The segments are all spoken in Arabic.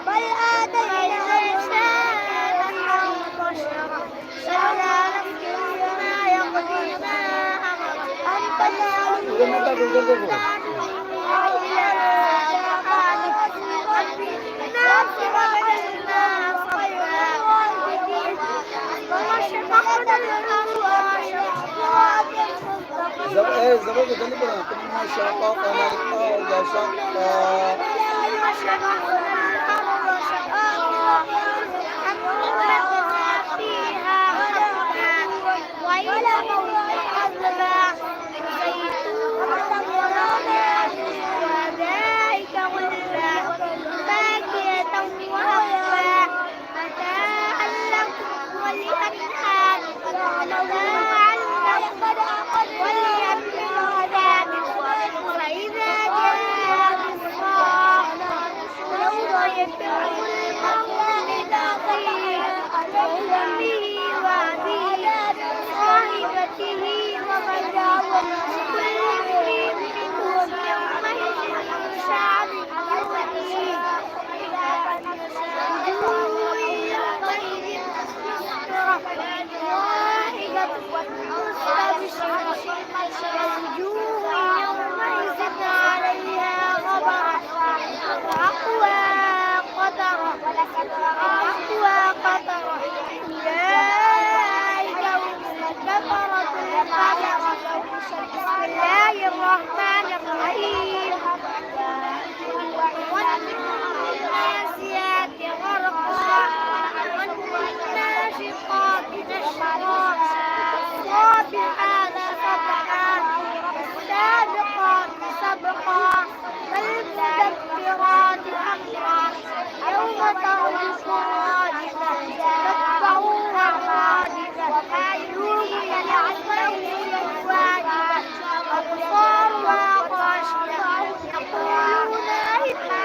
بل آتيناه الإنسان بشرا كلا نكتب ما يقضي ما أمر أن تجعل الإنسان إلا الناس وجدنا صفا وشققنا الأرض زبر جلدي पढ़ना ثم شققنا الأرض شقا فإذا جاء الصاخب يوم يفر المرء من أخيه وأمه وأبيه وصاحبته وبنيه لكل امرئ منهم يومئذ شأن يغنيه وجوه يومئذ مسفرة ضاحكة مستبشرة ووجوه يومئذ عليها غبرة وأقوى قطرة أولئك هم الكفرة الفجرة بسم الله الرحمن الرحيم والناسيات غرقا والناشطات نشطا والصابحات سبحا والسابقات سبقا فالمدبرات أمرا يوم ترجف الراجفة تتبعها الرادفة يوم الواجفة أبصارها خاشعة يقولون إنا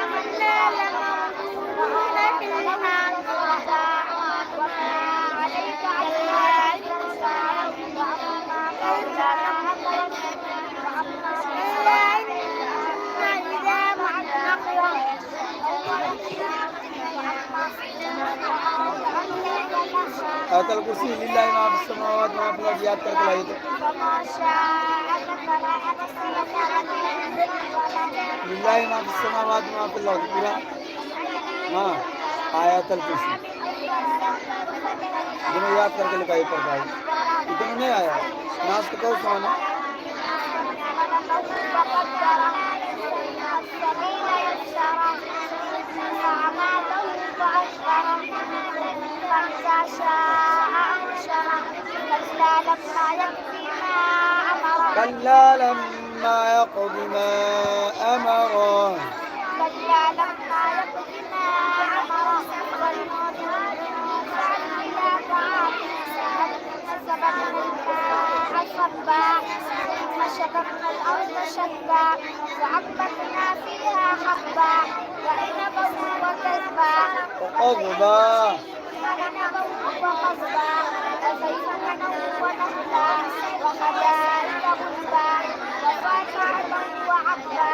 لمردودون في الآخرة آية الكرسي لله ما في السماوات وما في الأرض याद करके लाइए तो लिल्लाहि ما في السماوات وما في الأرض पूरा हाँ आयत الكرسي दोनों याद करके लिखाइए पर भाई इतना नहीं आया नाच तो कौन सुना كلا لما يقض ما أمره شققنا الأرض شقا وأنبتنا فيها حبا وعنبا وكذبا وقضبا وزيتونا ونخلا وحدائق غلبا وفاكهة وعبا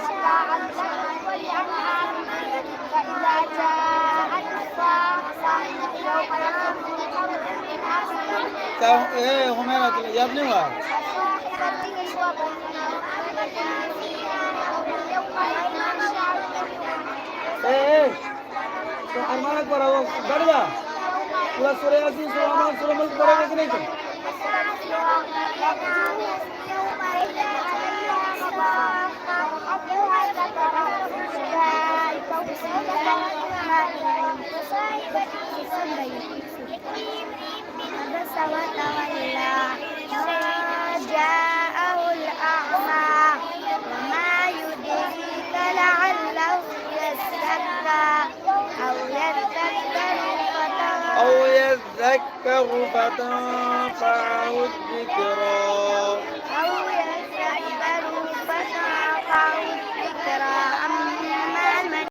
متاعا لكم ولأنعامكم فإذا جاءت الصاخة يوم يفر المرء من أخيه ايه هم هنا याद नहीं हुआ तो अरमान पर वो बढ़ जा पूरा सूर्य यासीन सूर्य अरमान सूर्य मुल्क पढ़ोगे कि नहीं तुम جاءه الأعمى وما يدريك لعله يزكى أو يذكر فتنفعه الذكرى